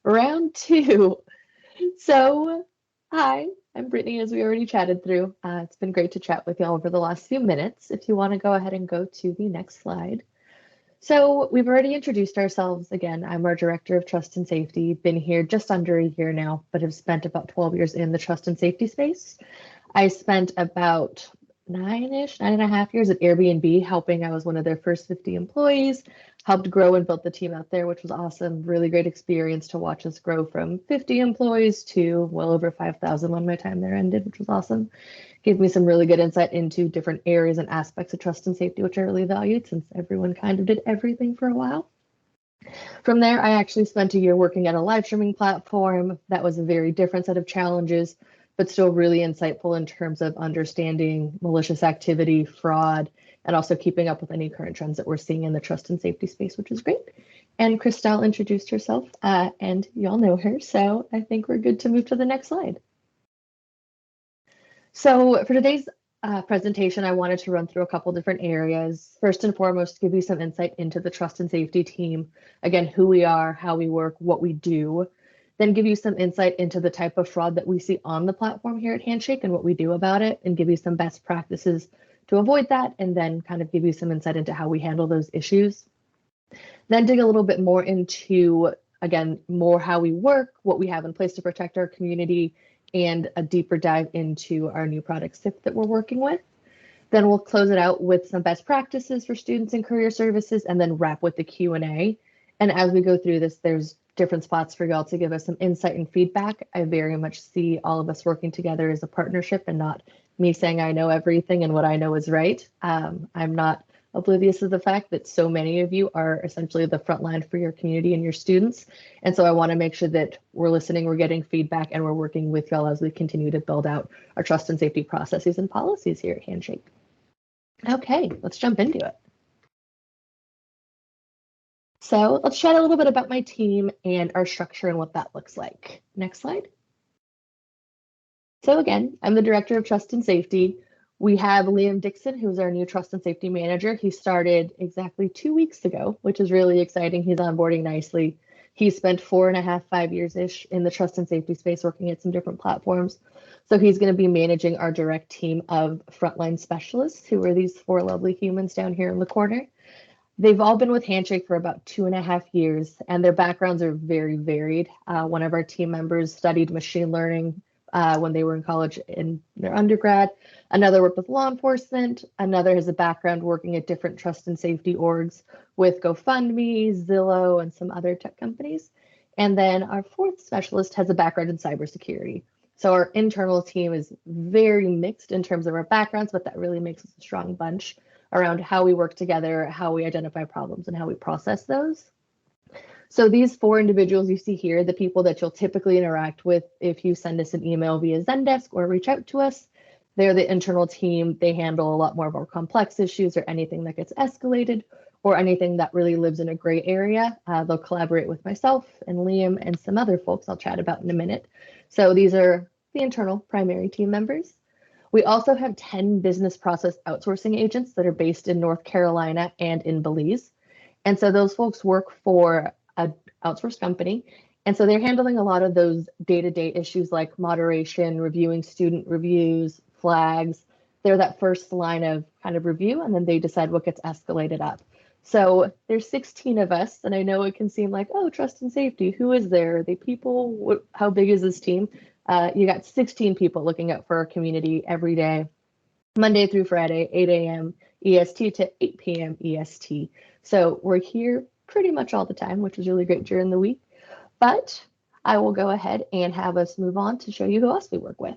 Round two. So, hi, I'm Brittany, as we already chatted through. It's been great to chat with you all over the last few minutes. If you want to go ahead and go to the next slide. So, we've already introduced ourselves. Again, I'm our Director of Trust and Safety, been here just under a year now, but have spent about 12 years in the trust and safety space. I spent about 9.5 years at Airbnb helping. I was one of their first 50 employees, helped grow and built the team out there, which was awesome. Really great experience to watch us grow from 50 employees to well over 5,000 when my time there ended, which was awesome. Gave me some really good insight into different areas and aspects of trust and safety, which I really valued since everyone kind of did everything for a while. From there, I actually spent a year working at a live streaming platform. That was a very different set of challenges, but still really insightful in terms of understanding malicious activity, fraud, and also keeping up with any current trends that we're seeing in the trust and safety space, which is great. And Christelle introduced herself, and y'all know her, so I think we're good to move to the next slide. So for today's presentation, I wanted to run through a couple different areas. First and foremost, give you some insight into the trust and safety team. Again, who we are, how we work, what we do. Then give you some insight into the type of fraud that we see on the platform here at Handshake and what we do about it, and give you some best practices to avoid that, and then kind of give you some insight into how we handle those issues. Then dig a little bit more into, again, more how we work, what we have in place to protect our community, and a deeper dive into our new product Sift that we're working with. Then we'll close it out with some best practices for students and career services, and then wrap with the Q&A. And as we go through this, there's different spots for y'all to give us some insight and feedback. I very much see all of us working together as a partnership and not me saying I know everything and what I know is right. I'm not oblivious to the fact that so many of you are essentially the front line for your community and your students. And so I want to make sure that we're listening, we're getting feedback, and we're working with y'all as we continue to build out our trust and safety processes and policies here at Handshake. Okay, let's jump into it. So let's chat a little bit about my team and our structure and what that looks like. Next slide. So again, I'm the Director of Trust and Safety. We have Liam Dixon, who's our new Trust and Safety Manager. He started exactly 2 weeks ago, which is really exciting. He's onboarding nicely. He spent 4.5, 5 years-ish in the trust and safety space working at some different platforms. So he's going to be managing our direct team of frontline specialists, who are these 4 lovely humans down here in the corner. They've all been with Handshake for about 2.5 years, and their backgrounds are very varied. One of our team members studied machine learning when they were in college in their undergrad. Another worked with law enforcement. Another has a background working at different trust and safety orgs with GoFundMe, Zillow, and some other tech companies. And then our 4th specialist has a background in cybersecurity. So our internal team is very mixed in terms of our backgrounds, but that really makes us a strong bunch around how we work together, how we identify problems, and how we process those. So these 4 individuals you see here, the people that you'll typically interact with if you send us an email via Zendesk or reach out to us, they're the internal team. They handle a lot more of our complex issues or anything that gets escalated or anything that really lives in a gray area. They'll collaborate with myself and Liam and some other folks I'll chat about in a minute. So these are the internal primary team members. We also have 10 business process outsourcing agents that are based in North Carolina and in Belize. And so those folks work for an outsourced company. And so they're handling a lot of those day-to-day issues like moderation, reviewing student reviews, flags. They're that first line of kind of review, and then they decide what gets escalated up. So there's 16 of us, and I know it can seem like, oh, trust and safety, who is there? Are they people? How big is this team? You got 16 people looking out for our community every day, Monday through Friday, 8 a.m. EST to 8 p.m. EST. So we're here pretty much all the time, which is really great during the week. But I will go ahead and have us move on to show you who else we work with.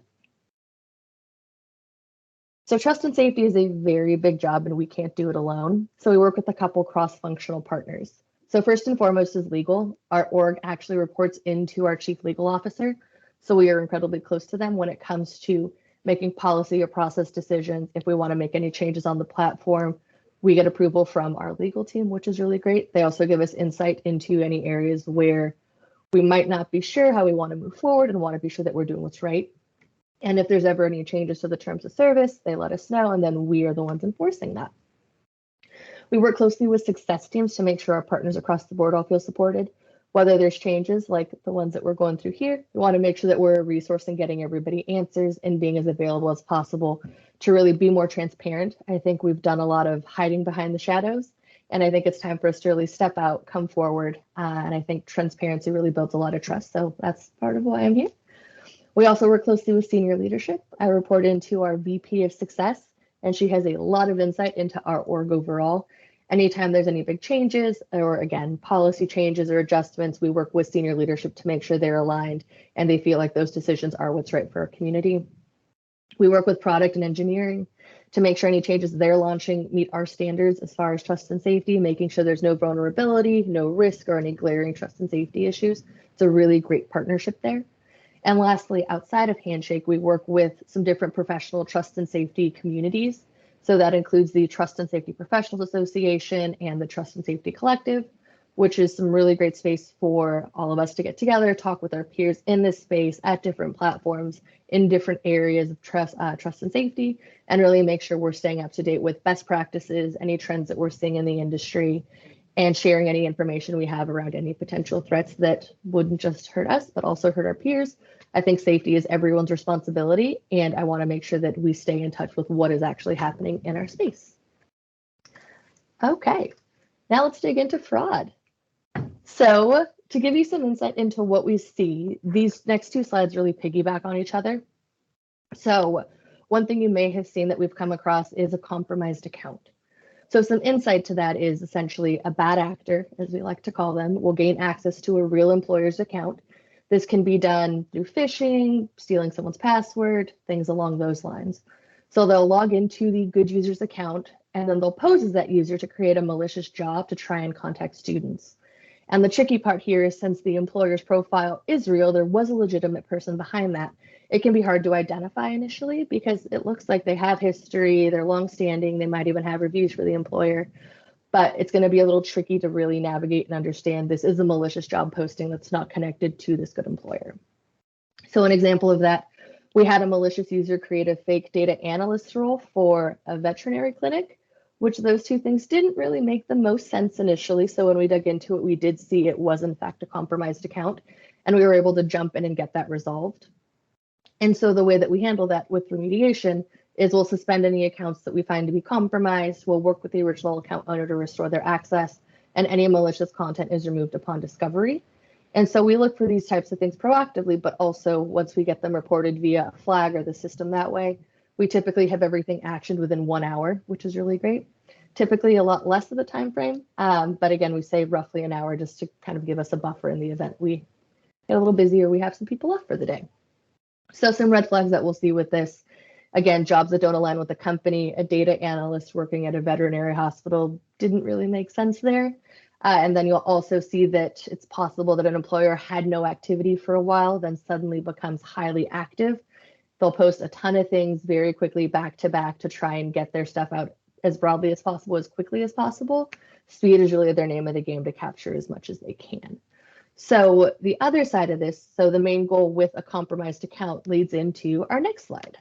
So trust and safety is a very big job, and we can't do it alone. So we work with a couple cross-functional partners. So first and foremost is legal. Our org actually reports into our chief legal officer. So we are incredibly close to them when it comes to making policy or process decisions. If we want to make any changes on the platform, we get approval from our legal team, which is really great. They also give us insight into any areas where we might not be sure how we want to move forward and want to be sure that we're doing what's right. And if there's ever any changes to the terms of service, they let us know, and then we are the ones enforcing that. We work closely with success teams to make sure our partners across the board all feel supported. Whether there's changes like the ones that we're going through here, we want to make sure that we're a resource in getting everybody answers and being as available as possible to really be more transparent. I think we've done a lot of hiding behind the shadows, and I think it's time for us to really step out, come forward, and I think transparency really builds a lot of trust. So that's part of why I'm here. We also work closely with senior leadership. I report into our VP of Success, and she has a lot of insight into our org overall. Anytime there's any big changes or, again, policy changes or adjustments, we work with senior leadership to make sure they're aligned and they feel like those decisions are what's right for our community. We work with product and engineering to make sure any changes they're launching meet our standards as far as trust and safety, making sure there's no vulnerability, no risk, or any glaring trust and safety issues. It's a really great partnership there. And lastly, outside of Handshake, we work with some different professional trust and safety communities. So that includes the Trust and Safety Professionals Association and the Trust and Safety Collective, which is some really great space for all of us to get together, talk with our peers in this space at different platforms in different areas of trust and safety, and really make sure we're staying up to date with best practices, any trends that we're seeing in the industry, and sharing any information we have around any potential threats that wouldn't just hurt us, but also hurt our peers. I think safety is everyone's responsibility, and I want to make sure that we stay in touch with what is actually happening in our space. Okay, now let's dig into fraud. So to give you some insight into what we see, these next two slides really piggyback on each other. So one thing you may have seen that we've come across is a compromised account. So some insight to that is essentially a bad actor, as we like to call them, will gain access to a real employer's account. This can be done through phishing, stealing someone's password, things along those lines. So they'll log into the good user's account, and then they'll pose as that user to create a malicious job to try and contact students. And the tricky part here is, since the employer's profile is real, there was a legitimate person behind that. It can be hard to identify initially because it looks like they have history, they're longstanding, they might even have reviews for the employer, but it's going to be a little tricky to really navigate and understand this is a malicious job posting that's not connected to this good employer. So an example of that, we had a malicious user create a fake data analyst role for a veterinary clinic, which those two things didn't really make the most sense initially. So when we dug into it, we did see it was in fact a compromised account, and we were able to jump in and get that resolved. And so the way that we handle that with remediation is we'll suspend any accounts that we find to be compromised. We'll work with the original account owner to restore their access, and any malicious content is removed upon discovery. And so we look for these types of things proactively, but also once we get them reported via a flag or the system that way, we typically have everything actioned within 1 hour, which is really great. Typically a lot less of a time frame, but again, we say roughly an hour just to kind of give us a buffer in the event we get a little busy or we have some people off for the day. So some red flags that we'll see with this, again, jobs that don't align with the company. A data analyst working at a veterinary hospital didn't really make sense there. And then you'll also see that it's possible that an employer had no activity for a while, then suddenly becomes highly active. They'll post a ton of things very quickly back to back to try and get their stuff out as broadly as possible, as quickly as possible. Speed is really their name of the game to capture as much as they can. So the other side of this, so the main goal with a compromised account leads into our next slide,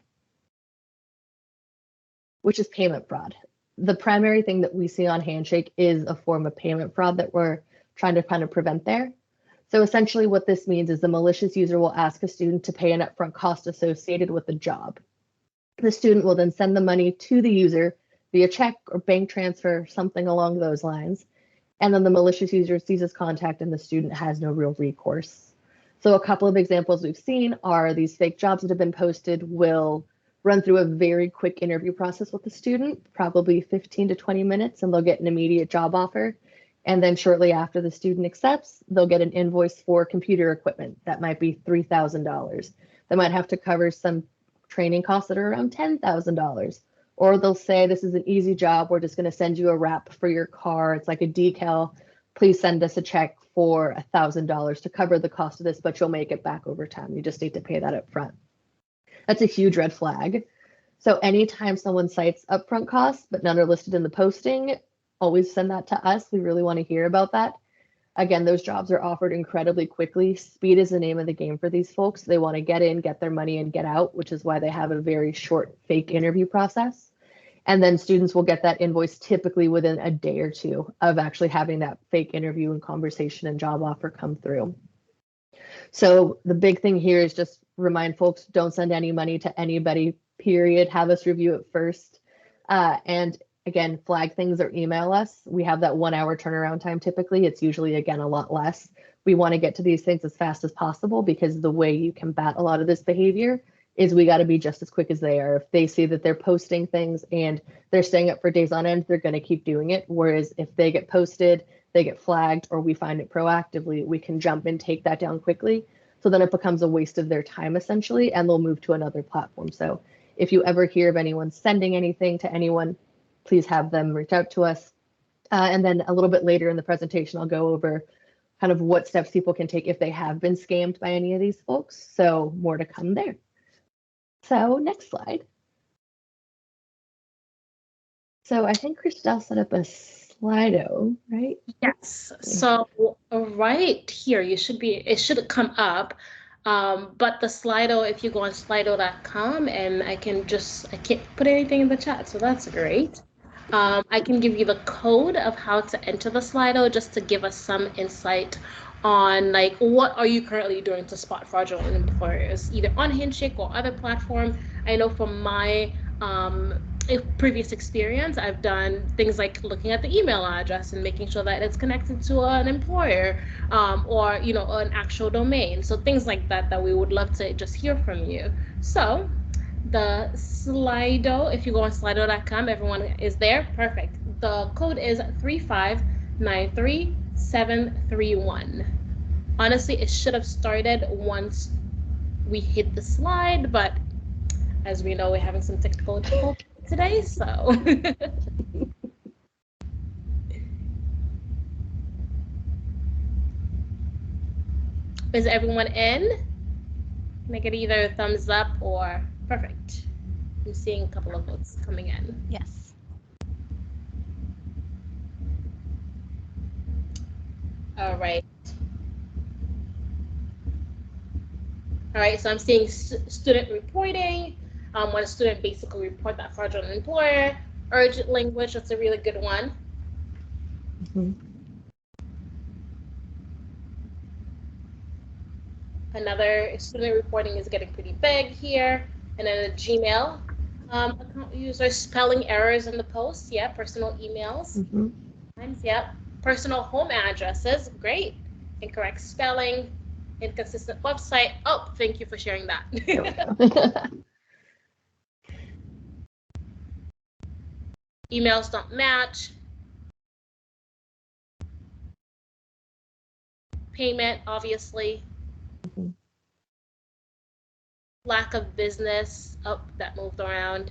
which is payment fraud. The primary thing that we see on Handshake is a form of payment fraud that we're trying to kind of prevent there. So essentially what this means is the malicious user will ask a student to pay an upfront cost associated with the job. The student will then send the money to the user via check or bank transfer, something along those lines. And then the malicious user sees his contact and the student has no real recourse. So a couple of examples we've seen are these fake jobs that have been posted will run through a very quick interview process with the student, probably 15 to 20 minutes, and they'll get an immediate job offer. And then shortly after the student accepts, they'll get an invoice for computer equipment. That might be $3,000. They might have to cover some training costs that are around $10,000. Or they'll say, this is an easy job, we're just going to send you a wrap for your car. It's like a decal. Please send us a check for $1,000 to cover the cost of this, but you'll make it back over time. You just need to pay that up front. That's a huge red flag. So anytime someone cites upfront costs, but none are listed in the posting, always send that to us. We really want to hear about that. Again, those jobs are offered incredibly quickly. Speed is the name of the game for these folks. They want to get in, get their money, and get out, which is why they have a very short fake interview process. And then students will get that invoice typically within a day or two of actually having that fake interview and conversation and job offer come through. So the big thing here is just remind folks, don't send any money to anybody, period. Have us review it first. And again, flag things or email us. We have that 1 hour turnaround time typically. It's usually, again, a lot less. We want to get to these things as fast as possible because the way you combat a lot of this behavior is we got to be just as quick as they are. If they see that they're posting things and they're staying up for days on end, they're going to keep doing it. Whereas if they get posted, they get flagged, or we find it proactively, we can jump and take that down quickly. So then it becomes a waste of their time essentially, and they'll move to another platform. So if you ever hear of anyone sending anything to anyone, please have them reach out to us. And then a little bit later in the presentation, I'll go over kind of what steps people can take if they have been scammed by any of these folks. So more to come there. So next slide. So I think Christelle set up a Slido, right? Yes. So right here, it should come up. But the Slido, if you go on slido.com, and I can't put anything in the chat, so that's great. I can give you the code of how to enter the Slido just to give us some insight on like what are you currently doing to spot fraudulent employers, either on Handshake or other platform. I know from my previous experience, I've done things like looking at the email address and making sure that it's connected to an employer or an actual domain. So things like that we would love to just hear from you. So the Slido, if you go on slido.com, everyone is there. Perfect. The code is 3593731. Honestly, it should have started once we hit the slide, but as we know, we're having some technical difficulties today, so. Is everyone in? Can I get either a thumbs up or perfect? I'm seeing a couple of votes coming in. Yes. All right. All right, so I'm seeing student reporting. When a student basically report that fraudulent employer, urgent language, that's a really good one. Mm-hmm. Another student reporting is getting pretty big here. And then a Gmail account user spelling errors in the post. Yeah, personal emails. Mm-hmm. Yeah, personal home addresses. Great. Incorrect spelling, inconsistent website. Oh, thank you for sharing that. Emails don't match. Payment, obviously. Mm-hmm. Lack of business. Oh, that moved around.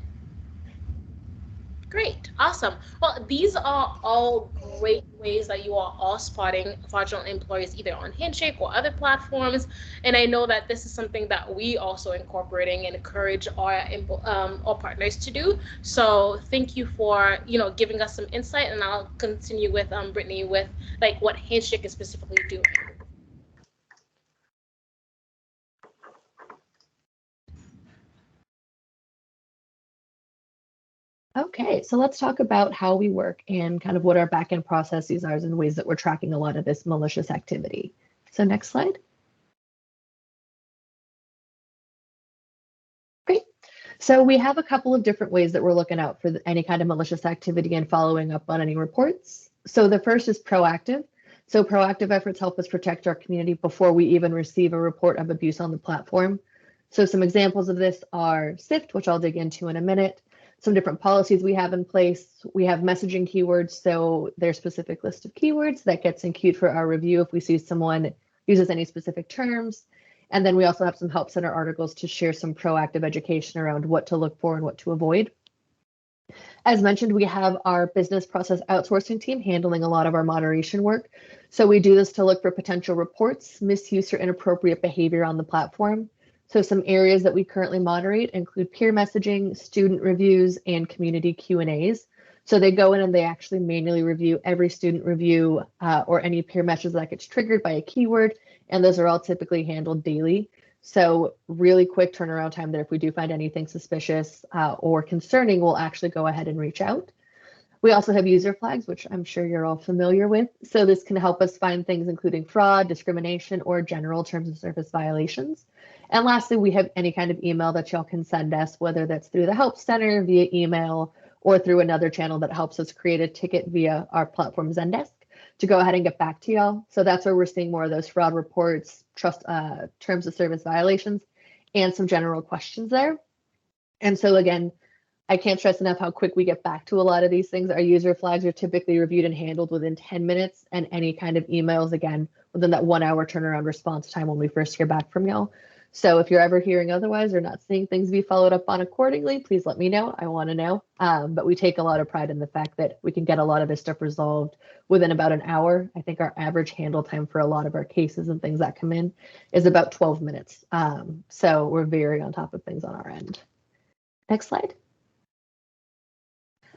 Great, awesome. Well, these are all great ways that you are all spotting fraudulent employees either on Handshake or other platforms. And I know that this is something that we also incorporating and encourage our partners to do. So thank you for giving us some insight, and I'll continue with Brittany with like what Handshake is specifically doing. Okay, so let's talk about how we work and kind of what our backend processes are and ways that we're tracking a lot of this malicious activity. So next slide. Great. So we have a couple of different ways that we're looking out for any kind of malicious activity and following up on any reports. So the first is proactive. So proactive efforts help us protect our community before we even receive a report of abuse on the platform. So some examples of this are Sift, which I'll dig into in a minute. Some different policies we have in place. We have messaging keywords, so there's a specific list of keywords that gets in queued for our review if we see someone uses any specific terms. And then we also have some help center articles to share some proactive education around what to look for and what to avoid. As mentioned, we have our business process outsourcing team handling a lot of our moderation work. So we do this to look for potential reports, misuse, or inappropriate behavior on the platform. So some areas that we currently moderate include peer messaging, student reviews, and community Q&As. So they go in and they actually manually review every student review or any peer message that gets triggered by a keyword, and those are all typically handled daily. So really quick turnaround time that if we do find anything suspicious or concerning, we'll actually go ahead and reach out. We also have user flags, which I'm sure you're all familiar with. So this can help us find things including fraud, discrimination, or general terms of service violations. And lastly, we have any kind of email that y'all can send us, whether that's through the Help Center, via email, or through another channel that helps us create a ticket via our platform Zendesk to go ahead and get back to y'all. So that's where we're seeing more of those fraud reports, terms of service violations, and some general questions there. And so again, I can't stress enough how quick we get back to a lot of these things. Our user flags are typically reviewed and handled within 10 minutes, and any kind of emails, again, within that 1 hour turnaround response time when we first hear back from y'all. So if you're ever hearing otherwise or not seeing things be followed up on accordingly, please let me know. I want to know. But we take a lot of pride in the fact that we can get a lot of this stuff resolved within about an hour. I think our average handle time for a lot of our cases and things that come in is about 12 minutes. So we're very on top of things on our end. Next slide.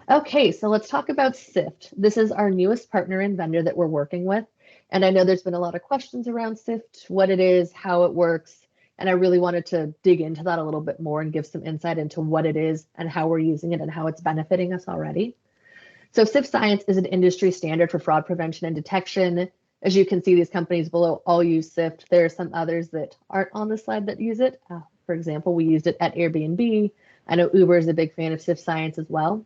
Okay, so let's talk about Sift. This is our newest partner and vendor that we're working with. And I know there's been a lot of questions around Sift, what it is, how it works. And I really wanted to dig into that a little bit more and give some insight into what it is and how we're using it and how it's benefiting us already. So Sift Science is an industry standard for fraud prevention and detection. As you can see, these companies below all use Sift. There are some others that aren't on the slide that use it. For example, we used it at Airbnb. I know Uber is a big fan of Sift Science as well.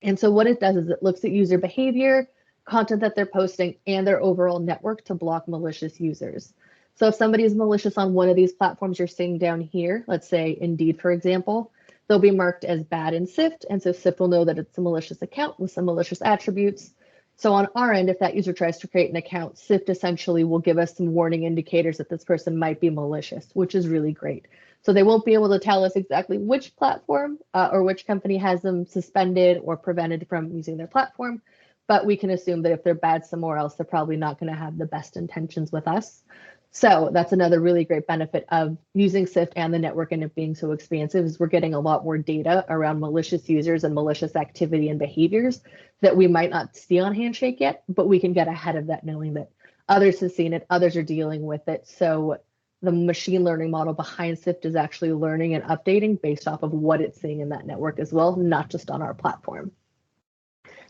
And so what it does is it looks at user behavior, content that they're posting, and their overall network to block malicious users. So if somebody is malicious on one of these platforms you're seeing down here, let's say Indeed, for example, they'll be marked as bad in Sift. And so Sift will know that it's a malicious account with some malicious attributes. So on our end, if that user tries to create an account, Sift essentially will give us some warning indicators that this person might be malicious, which is really great. So they won't be able to tell us exactly which platform or which company has them suspended or prevented from using their platform, but we can assume that if they're bad somewhere else, they're probably not going to have the best intentions with us. So that's another really great benefit of using Sift and the network and it being so expansive is we're getting a lot more data around malicious users and malicious activity and behaviors that we might not see on Handshake yet, but we can get ahead of that knowing that others have seen it, others are dealing with it. So the machine learning model behind Sift is actually learning and updating based off of what it's seeing in that network as well, not just on our platform.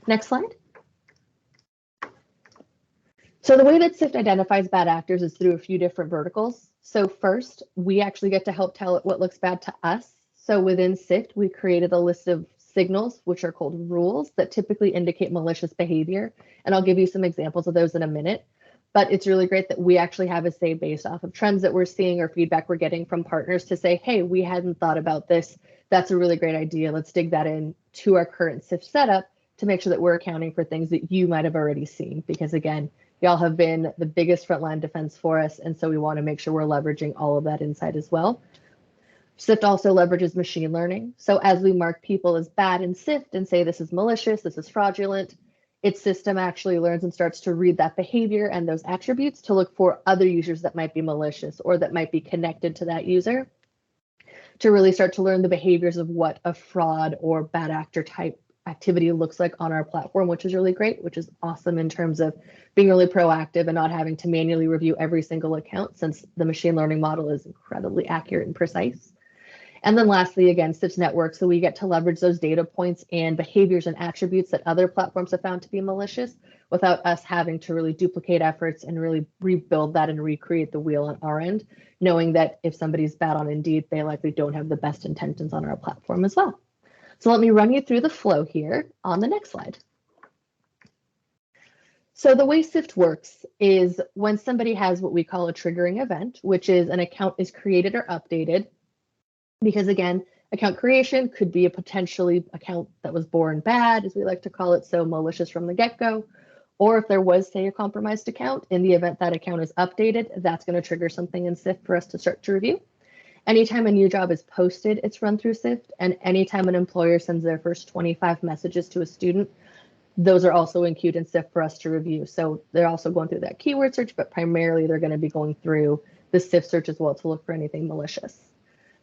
Next slide. So the way that Sift identifies bad actors is through a few different verticals. So first, we actually get to help tell it what looks bad to us. So within Sift, we created a list of signals, which are called rules, that typically indicate malicious behavior. And I'll give you some examples of those in a minute. But it's really great that we actually have a say based off of trends that we're seeing or feedback we're getting from partners to say, hey, we hadn't thought about this. That's a really great idea. Let's dig that in to our current Sift setup to make sure that we're accounting for things that you might have already seen. Because again, y'all have been the biggest frontline defense for us. And so we want to make sure we're leveraging all of that insight as well. Sift also leverages machine learning. So as we mark people as bad in Sift and say this is malicious, this is fraudulent, its system actually learns and starts to read that behavior and those attributes to look for other users that might be malicious or that might be connected to that user to really start to learn the behaviors of what a fraud or bad actor type activity looks like on our platform, which is really great, which is awesome in terms of being really proactive and not having to manually review every single account since the machine learning model is incredibly accurate and precise. And then lastly, again, Sift's network. So we get to leverage those data points and behaviors and attributes that other platforms have found to be malicious without us having to really duplicate efforts and really rebuild that and recreate the wheel on our end, knowing that if somebody's bad on Indeed, they likely don't have the best intentions on our platform as well. So let me run you through the flow here on the next slide. So the way Sift works is when somebody has what we call a triggering event, which is an account is created or updated, because again, account creation could be a potentially account that was born bad, as we like to call it, so malicious from the get-go, or if there was, say, a compromised account, in the event that account is updated, that's going to trigger something in Sift for us to start to review. Anytime a new job is posted, it's run through Sift, and anytime an employer sends their first 25 messages to a student, those are also in queued in Sift for us to review. So they're also going through that keyword search, but primarily they're going to be going through the Sift search as well to look for anything malicious.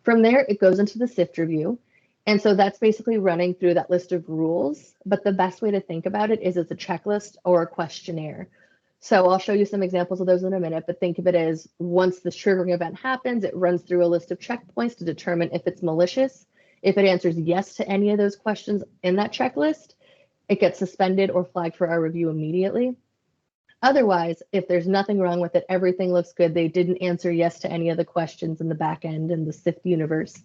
From there, it goes into the Sift review. And so that's basically running through that list of rules. But the best way to think about it is it's a checklist or a questionnaire. So I'll show you some examples of those in a minute, but think of it as once the triggering event happens, it runs through a list of checkpoints to determine if it's malicious. If it answers yes to any of those questions in that checklist, it gets suspended or flagged for our review immediately. Otherwise, if there's nothing wrong with it, everything looks good, they didn't answer yes to any of the questions in the back end in the Sift universe,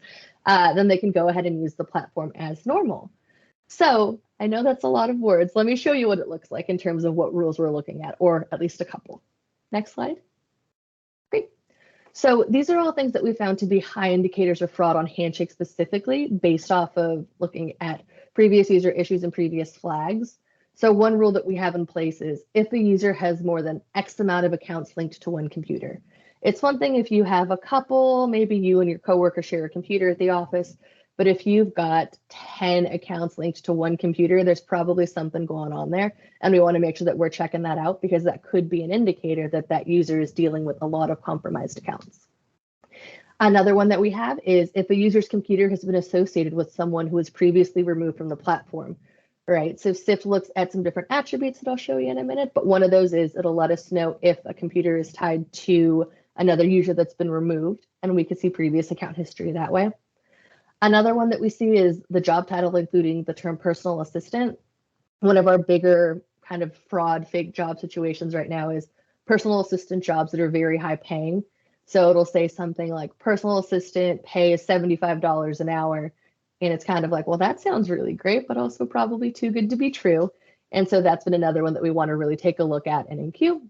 then they can go ahead and use the platform as normal. So I know that's a lot of words. Let me show you what it looks like in terms of what rules we're looking at, or at least a couple. Next slide. Great. So these are all things that we found to be high indicators of fraud on Handshake specifically, based off of looking at previous user issues and previous flags. So one rule that we have in place is if a user has more than X amount of accounts linked to one computer. It's one thing if you have a couple, maybe you and your coworker share a computer at the office, but if you've got 10 accounts linked to one computer, there's probably something going on there. And we want to make sure that we're checking that out because that could be an indicator that that user is dealing with a lot of compromised accounts. Another one that we have is if a user's computer has been associated with someone who was previously removed from the platform. Right, so Sift looks at some different attributes that I'll show you in a minute, but one of those is it'll let us know if a computer is tied to another user that's been removed, and we can see previous account history that way. Another one that we see is the job title, including the term personal assistant. One of our bigger kind of fraud fake job situations right now is personal assistant jobs that are very high paying. So it'll say something like personal assistant pay is $75 an hour. And it's kind of like, well, that sounds really great, but also probably too good to be true. And so that's been another one that we want to really take a look at and NQ.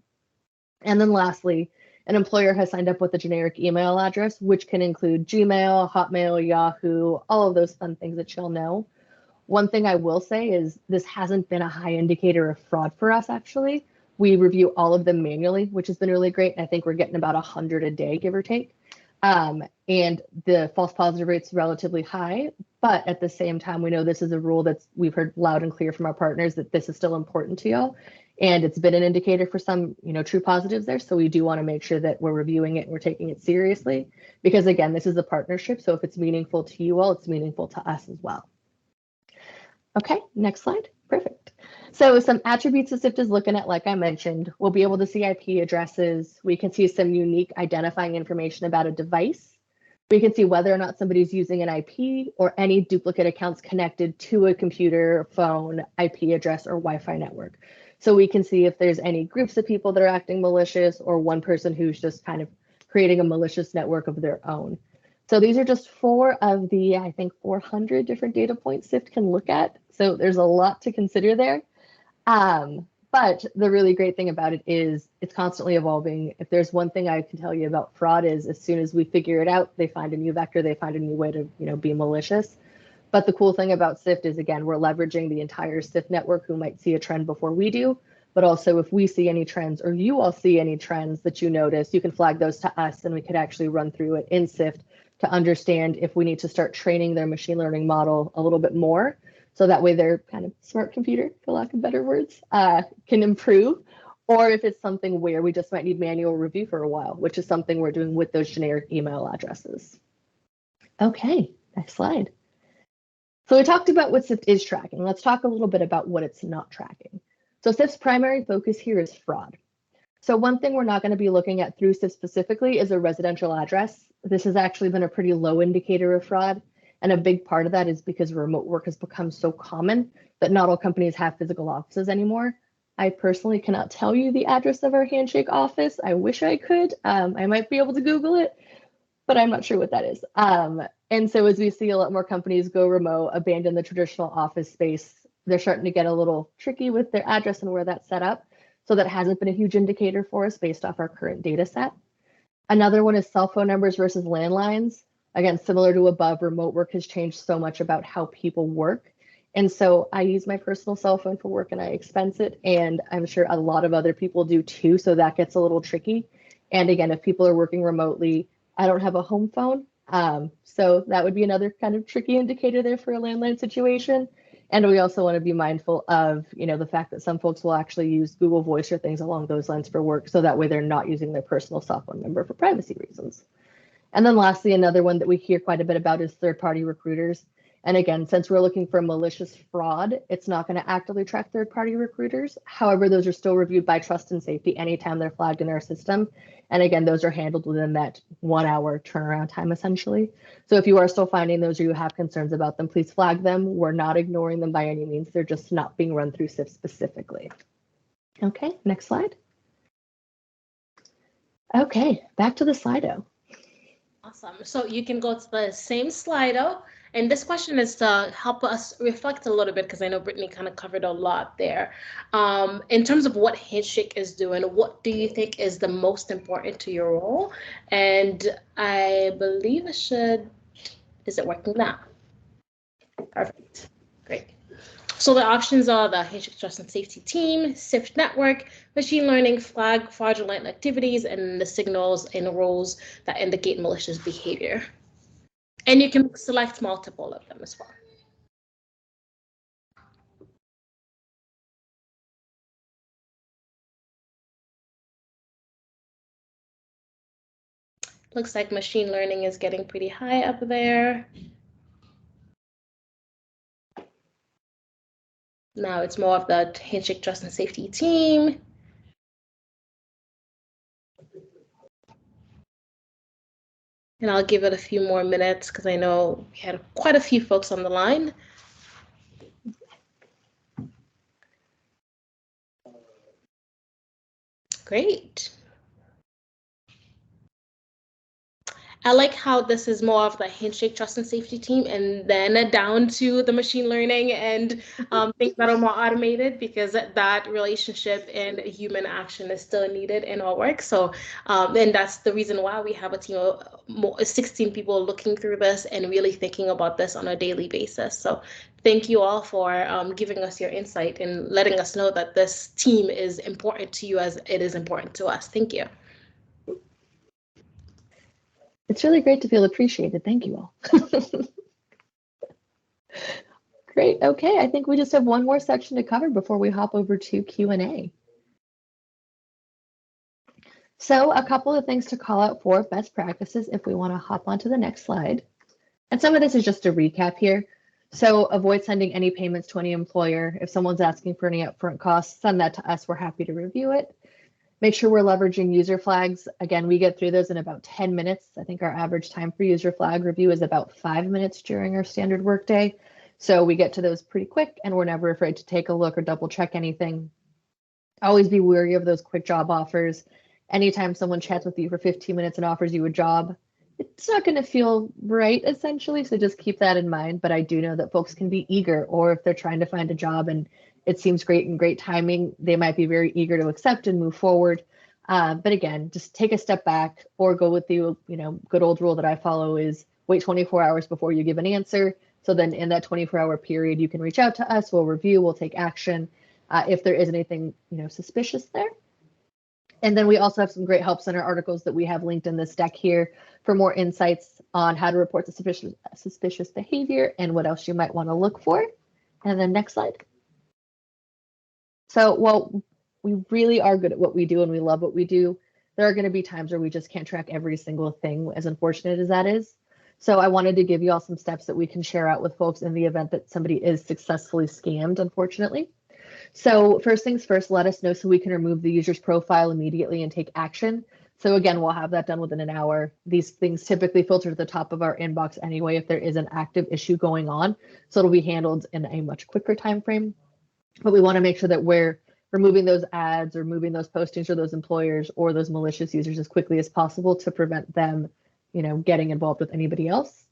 And then lastly, an employer has signed up with a generic email address, which can include Gmail, Hotmail, Yahoo, all of those fun things that you'll know. One thing I will say is this hasn't been a high indicator of fraud for us, actually. We review all of them manually, which has been really great. I think we're getting about 100 a day, give or take. And the false positive rate's relatively high, but at the same time, we know this is a rule that's we've heard loud and clear from our partners that this is still important to y'all. And it's been an indicator for some, true positives there. So we do want to make sure that we're reviewing it and we're taking it seriously, because again, this is a partnership. So if it's meaningful to you all, it's meaningful to us as well. Okay, next slide. Perfect. So some attributes that Sift is looking at, like I mentioned, we'll be able to see IP addresses. We can see some unique identifying information about a device. We can see whether or not somebody's using an IP or any duplicate accounts connected to a computer, phone, IP address, or Wi-Fi network. So we can see if there's any groups of people that are acting malicious or one person who's just kind of creating a malicious network of their own. So these are just 4 of the, I think, 400 different data points Sift can look at. So there's a lot to consider there. But the really great thing about it is it's constantly evolving. If there's one thing I can tell you about fraud is as soon as we figure it out, they find a new vector, they find a new way to, be malicious. But the cool thing about Sift is, again, we're leveraging the entire Sift network who might see a trend before we do. But also if we see any trends or you all see any trends that you notice, you can flag those to us and we could actually run through it in Sift to understand if we need to start training their machine learning model a little bit more. So that way their kind of smart computer, for lack of better words, can improve. Or if it's something where we just might need manual review for a while, which is something we're doing with those generic email addresses. Okay, next slide. So we talked about what Sift is tracking. Let's talk a little bit about what it's not tracking. So Sift's primary focus here is fraud. So one thing we're not going to be looking at through Sift specifically is a residential address. This has actually been a pretty low indicator of fraud. And a big part of that is because remote work has become so common that not all companies have physical offices anymore. I personally cannot tell you the address of our Handshake office. I wish I could. I might be able to Google it, but I'm not sure what that is. And so as we see a lot more companies go remote, abandon the traditional office space, they're starting to get a little tricky with their address and where that's set up. So that hasn't been a huge indicator for us based off our current data set. Another one is cell phone numbers versus landlines. Again, similar to above, remote work has changed so much about how people work. And so I use my personal cell phone for work and I expense it. And I'm sure a lot of other people do too. So that gets a little tricky. And again, if people are working remotely, I don't have a home phone. So that would be another kind of tricky indicator there for a landline situation. And we also want to be mindful of, the fact that some folks will actually use Google Voice or things along those lines for work. So that way they're not using their personal cell phone number for privacy reasons. And then lastly, another one that we hear quite a bit about is third-party recruiters. And again, since we're looking for malicious fraud, it's not going to actively track third-party recruiters. However, those are still reviewed by Trust and Safety anytime they're flagged in our system. And again, those are handled within that 1 hour turnaround time, essentially. So if you are still finding those or you have concerns about them, please flag them. We're not ignoring them by any means. They're just not being run through Sift specifically. Okay, next slide. Okay, back to the Slido. Awesome. So you can go to the same Slido. And this question is to help us reflect a little bit, because I know Brittany kind of covered a lot there. In terms of what Handshake is doing, what do you think is the most important to your role? And I believe it should, is it working now? Perfect. Great. So the options are the Handshake Trust and Safety Team, Sift Network, Machine Learning, Flag Fraudulent Activities, and the signals and roles that indicate malicious behavior. And you can select multiple of them as well. Looks like machine learning is getting pretty high up there. Now it's more of the Handshake Trust and Safety Team. And I'll give it a few more minutes because I know we had quite a few folks on the line. Great. I like how this is more of the Handshake Trust and Safety Team and then down to the machine learning and things that are more automated, because that relationship and human action is still needed in our work. So, and that's the reason why we have a team of 16 people looking through this and really thinking about this on a daily basis. So thank you all for giving us your insight and letting us know that this team is important to you as it is important to us. Thank you. It's really great to feel appreciated. Thank you all. Great. Okay, I think we just have one more section to cover before we hop over to Q&A. So a couple of things to call out for best practices if we want to hop onto the next slide. And some of this is just a recap here. So avoid sending any payments to any employer. If someone's asking for any upfront costs, send that to us. We're happy to review it. Make sure we're leveraging user flags. Again, we get through those in about 10 minutes. I think our average time for user flag review is about 5 minutes during our standard workday. So we get to those pretty quick, and we're never afraid to take a look or double check anything. Always be wary of those quick job offers. Anytime someone chats with you for 15 minutes and offers you a job, it's not going to feel right, essentially. So just keep that in mind. But I do know that folks can be eager, or if they're trying to find a job and it seems great and great timing, they might be very eager to accept and move forward. But again, just take a step back or go with the good old rule that I follow is wait 24 hours before you give an answer. So then in that 24-hour period, you can reach out to us, we'll review, we'll take action if there is anything suspicious there. And then we also have some great help center articles that we have linked in this deck here for more insights on how to report the suspicious behavior and what else you might want to look for. And then next slide. So, well, we really are good at what we do and we love what we do. There are going to be times where we just can't track every single thing, as unfortunate as that is. So I wanted to give you all some steps that we can share out with folks in the event that somebody is successfully scammed, unfortunately. So first things first, let us know so we can remove the user's profile immediately and take action. So again, we'll have that done within an hour. These things typically filter to the top of our inbox anyway if there is an active issue going on. So it'll be handled in a much quicker time frame. But we want to make sure that we're removing those ads or removing those postings or those employers or those malicious users as quickly as possible to prevent them, getting involved with anybody else.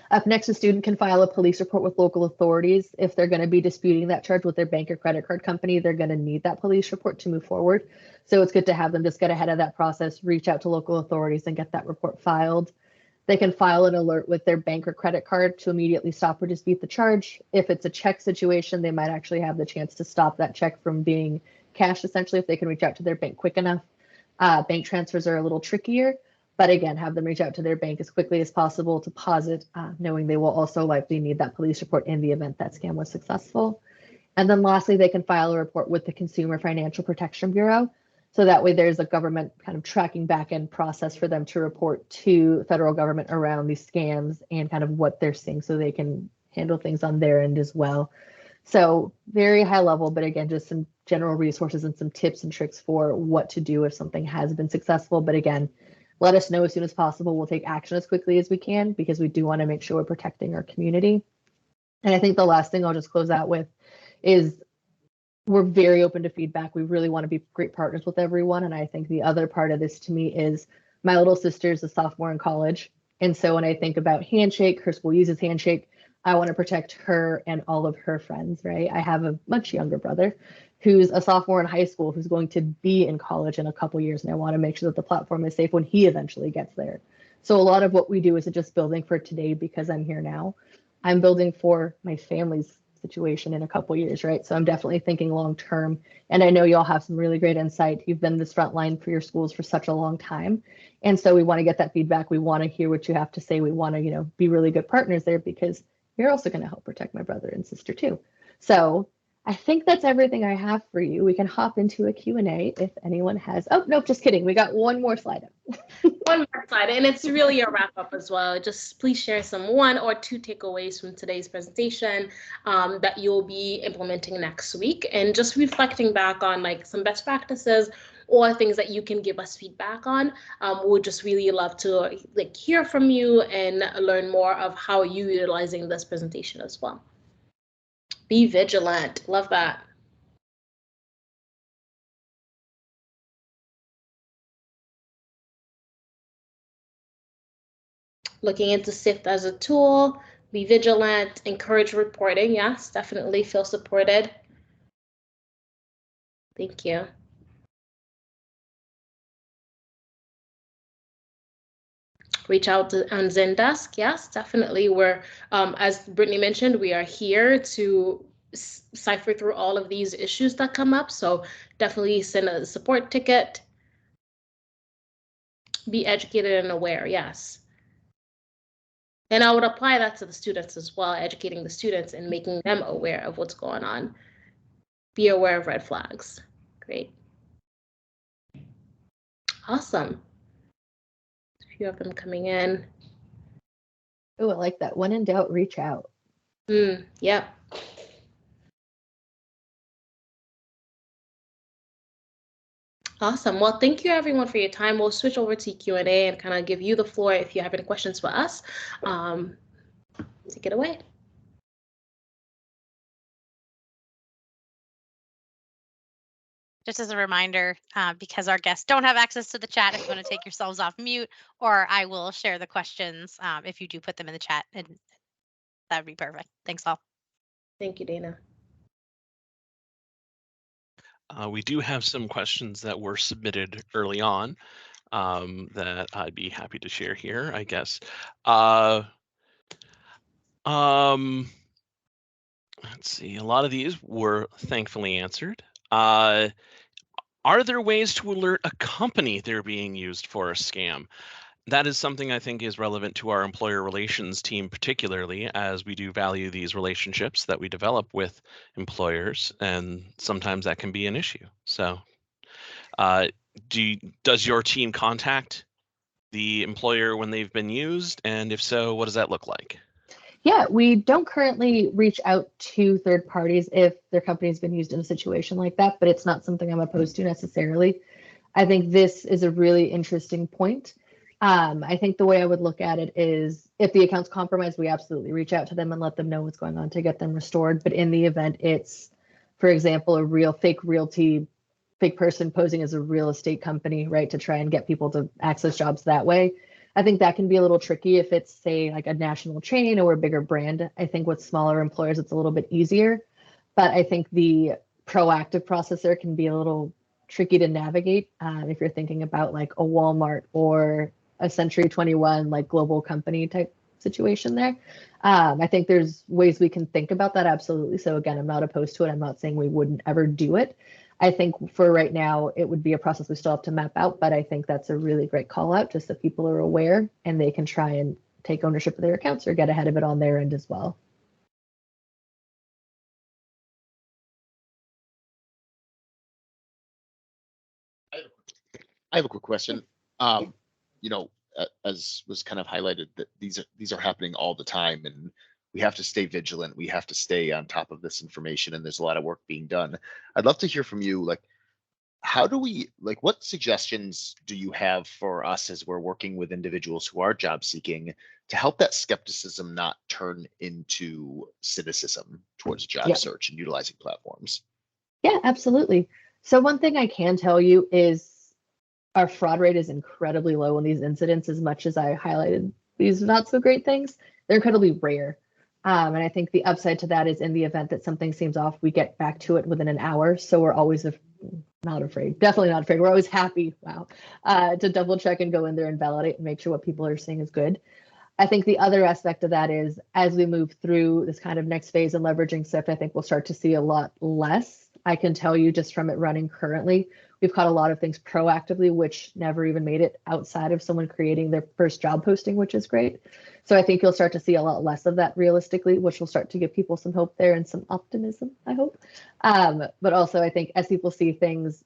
Up next, a student can file a police report with local authorities. If they're going to be disputing that charge with their bank or credit card company, they're going to need that police report to move forward. So it's good to have them just get ahead of that process, reach out to local authorities and get that report filed. They can file an alert with their bank or credit card to immediately stop or dispute the charge. If it's a check situation, they might actually have the chance to stop that check from being cashed, essentially, if they can reach out to their bank quick enough. Bank transfers are a little trickier, but again, have them reach out to their bank as quickly as possible to pause it, knowing they will also likely need that police report in the event that scam was successful. And then lastly, they can file a report with the Consumer Financial Protection Bureau. So that way there's a government kind of tracking back end process for them to report to the federal government around these scams and kind of what they're seeing so they can handle things on their end as well. So very high level, but again, just some general resources and some tips and tricks for what to do if something has been successful. But again, let us know as soon as possible. We'll take action as quickly as we can because we do want to make sure we're protecting our community. And I think the last thing I'll just close out with is we're very open to feedback. We really want to be great partners with everyone. And I think the other part of this to me is my little sister's a sophomore in college. And so when I think about Handshake, her school uses Handshake, I want to protect her and all of her friends, right? I have a much younger brother who's a sophomore in high school who's going to be in college in a couple years. And I want to make sure that the platform is safe when he eventually gets there. So a lot of what we do isn't just building for today because I'm here now. I'm building for my family's situation in a couple years, right? So I'm definitely thinking long term. And I know y'all have some really great insight. You've been this front line for your schools for such a long time. And so we want to get that feedback. We want to hear what you have to say. We want to, be really good partners there because you're also going to help protect my brother and sister too. So I think that's everything I have for you. We can hop into a Q&A if anyone has. Oh, no, just kidding. We got one more slide up. One more slide, and it's really a wrap up as well. Just please share some 1 or 2 takeaways from today's presentation that you'll be implementing next week, and just reflecting back on like some best practices or things that you can give us feedback on. We'd just really love to hear from you and learn more of how you're utilizing this presentation as well. Be vigilant. Love that. Looking into Sift as a tool, be vigilant, encourage reporting. Yes, definitely feel supported. Thank you. Reach out to on Zendesk. Yes, definitely. We're, as Brittany mentioned, we are here to cipher through all of these issues that come up. So definitely send a support ticket. Be educated and aware. Yes. And I would apply that to the students as well, educating the students and making them aware of what's going on. Be aware of red flags. Great. Awesome. A few of them coming in. Oh, I like that. When in doubt, reach out. Yep. Awesome. Well, thank you everyone for your time. We'll switch over to Q&A and kind of give you the floor if you have any questions for us. Take it away. Just as a reminder, because our guests don't have access to the chat, if you want to take yourselves off mute, or I will share the questions if you do put them in the chat, and that would be perfect. Thanks all. Thank you, Dana. We do have some questions that were submitted early on that I'd be happy to share here, I guess. Let's see, a lot of these were thankfully answered. Are there ways to alert a company they're being used for a scam? That is something I think is relevant to our employer relations team, particularly as we do value these relationships that we develop with employers, and sometimes that can be an issue. So does your team contact the employer when they've been used? And if so, what does that look like? Yeah, we don't currently reach out to third parties if their company's been used in a situation like that, but it's not something I'm opposed to necessarily. I think this is a really interesting point. I think the way I would look at it is if the account's compromised, we absolutely reach out to them and let them know what's going on to get them restored. But in the event it's, for example, a real fake person posing as a real estate company, right, to try and get people to access jobs that way, I think that can be a little tricky if it's, say, like a national chain or a bigger brand. I think with smaller employers, it's a little bit easier. But I think the proactive process there can be a little tricky to navigate if you're thinking about like a Walmart or a Century 21 like global company type situation there. I think there's ways we can think about that, absolutely. So again, I'm not opposed to it. I'm not saying we wouldn't ever do it. I think for right now, it would be a process we still have to map out, but I think that's a really great call out, just so people are aware and they can try and take ownership of their accounts or get ahead of it on their end as well. I have a quick question. You know, as was kind of highlighted, that these are happening all the time, and we have to stay vigilant. We have to stay on top of this information, and there's a lot of work being done. I'd love to hear from you, like, how do we, like, what suggestions do you have for us as we're working with individuals who are job seeking to help that skepticism not turn into cynicism towards job search and utilizing platforms? Yeah, absolutely. So one thing I can tell you is our fraud rate is incredibly low in these incidents. As much as I highlighted these not so great things, they're incredibly rare. And I think the upside to that is in the event that something seems off, we get back to it within an hour. So we're always not afraid, definitely not afraid. We're always happy, to double check and go in there and validate and make sure what people are seeing is good. I think the other aspect of that is as we move through this kind of next phase and leveraging Sift, I think we'll start to see a lot less. I can tell you just from it running currently, we've caught a lot of things proactively, which never even made it outside of someone creating their first job posting, which is great. So I think you'll start to see a lot less of that realistically, which will start to give people some hope there and some optimism, I hope. But also I think as people see things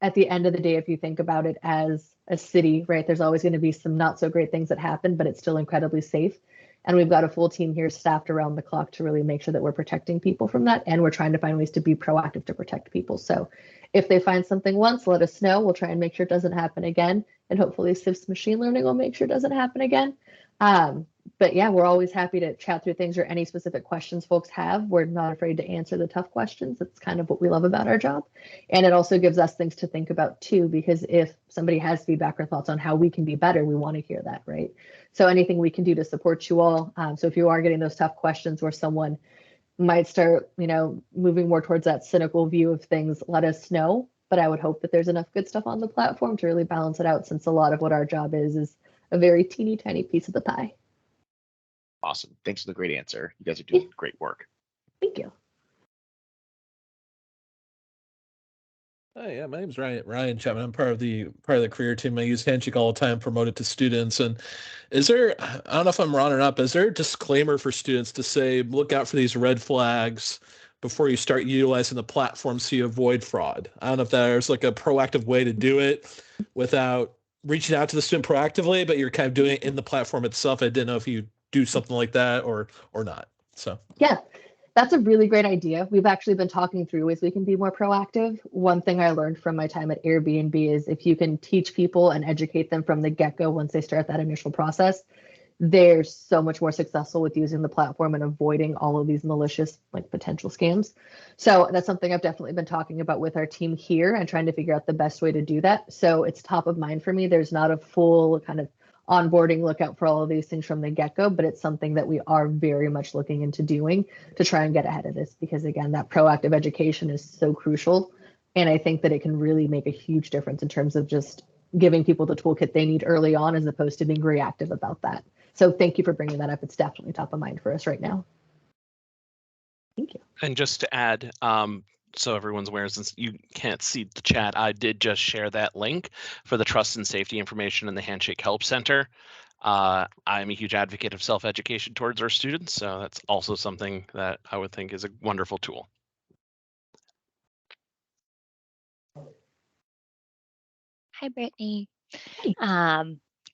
at the end of the day, if you think about it as a city, right, there's always going to be some not so great things that happen, but it's still incredibly safe. And we've got a full team here staffed around the clock to really make sure that we're protecting people from that. And we're trying to find ways to be proactive to protect people. So if they find something once, let us know. We'll try and make sure it doesn't happen again. And hopefully Sift's machine learning will make sure it doesn't happen again. But yeah, we're always happy to chat through things or any specific questions folks have. We're not afraid to answer the tough questions. That's kind of what we love about our job. And it also gives us things to think about too, because if somebody has feedback or thoughts on how we can be better, we want to hear that, right? So anything we can do to support you all. So if you are getting those tough questions where someone might start, moving more towards that cynical view of things, let us know. But I would hope that there's enough good stuff on the platform to really balance it out, since a lot of what our job is a very teeny tiny piece of the pie. Awesome. Thanks for the great answer. You guys are doing great work. Thank you. Hi, yeah, my name's Ryan Chapman. I'm part of the career team. I use Handshake all the time, promote it to students. And is there, I don't know if I'm wrong or not, but is there a disclaimer for students to say, look out for these red flags before you start utilizing the platform so you avoid fraud? I don't know if there's like a proactive way to do it without reaching out to the student proactively, but you're kind of doing it in the platform itself. I didn't know if you do something like that or not. So yeah, that's a really great idea. We've actually been talking through ways we can be more proactive. One thing I learned from my time at Airbnb is if you can teach people and educate them from the get-go once they start that initial process, they're so much more successful with using the platform and avoiding all of these malicious potential scams. So that's something I've definitely been talking about with our team here and trying to figure out the best way to do that. So it's top of mind for me. There's not a full kind of onboarding look out for all of these things from the get-go, but it's something that we are very much looking into doing to try and get ahead of this, because again, that proactive education is so crucial. And I think that it can really make a huge difference in terms of just giving people the toolkit they need early on, as opposed to being reactive about that. So thank you for bringing that up. It's definitely top of mind for us right now. Thank you. And just to add, so everyone's aware, since you can't see the chat, I did just share that link for the trust and safety information in the Handshake Help Center. I'm a huge advocate of self-education towards our students, so that's also something that I would think is a wonderful tool. Hi, Brittany.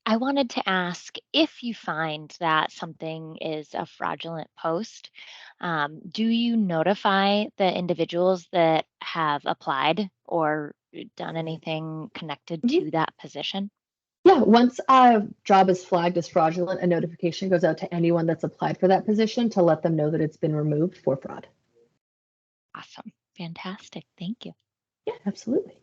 I wanted to ask, if you find that something is a fraudulent post, do you notify the individuals that have applied or done anything connected to that position? Yeah, once a job is flagged as fraudulent, a notification goes out to anyone that's applied for that position to let them know that it's been removed for fraud. Awesome. Fantastic. Thank you. Yeah, absolutely.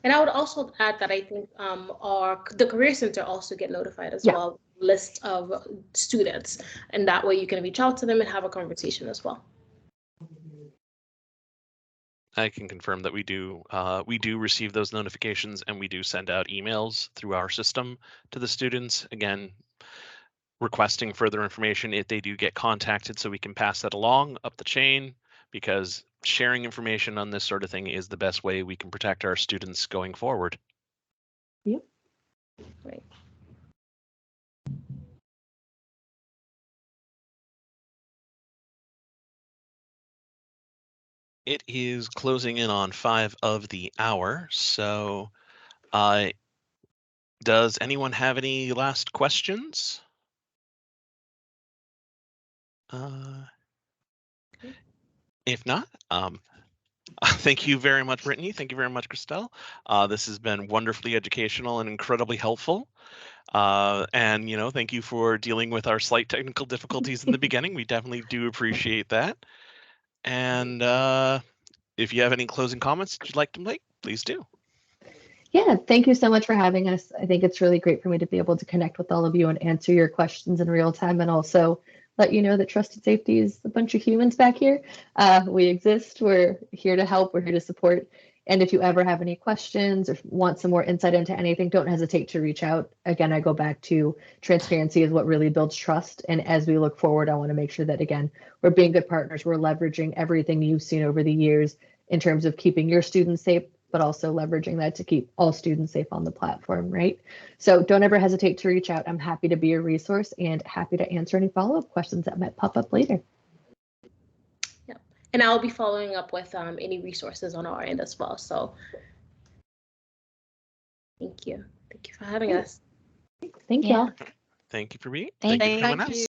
And I would also add that I think the Career Center also get notified as well, list of students, and that way you can reach out to them and have a conversation as well. I can confirm that we do receive those notifications, and we do send out emails through our system to the students, again, requesting further information if they do get contacted, so we can pass that along up the chain, because sharing information on this sort of thing is the best way we can protect our students going forward. Yep. Great. It is closing in on 5 of the hour, so Does anyone have any last questions? If not, thank you very much, Brittany. Thank you very much, Christelle. This has been wonderfully educational and incredibly helpful. And, thank you for dealing with our slight technical difficulties in the beginning. We definitely do appreciate that. And if you have any closing comments that you'd like to make, please do. Yeah, thank you so much for having us. I think it's really great for me to be able to connect with all of you and answer your questions in real time, and also let you know that Trusted Safety is a bunch of humans back here. We exist. We're here to help. We're here to support. And if you ever have any questions or want some more insight into anything, don't hesitate to reach out. Again, I go back to transparency is what really builds trust. And as we look forward, I want to make sure that, again, we're being good partners. We're leveraging everything you've seen over the years in terms of keeping your students safe, but also leveraging that to keep all students safe on the platform, right? So don't ever hesitate to reach out. I'm happy to be a resource and happy to answer any follow-up questions that might pop up later. Yeah, and I'll be following up with any resources on our end as well. So thank you. Thank you for having us. Thank you all. Thank you for being. Thank Thank you for you. having us.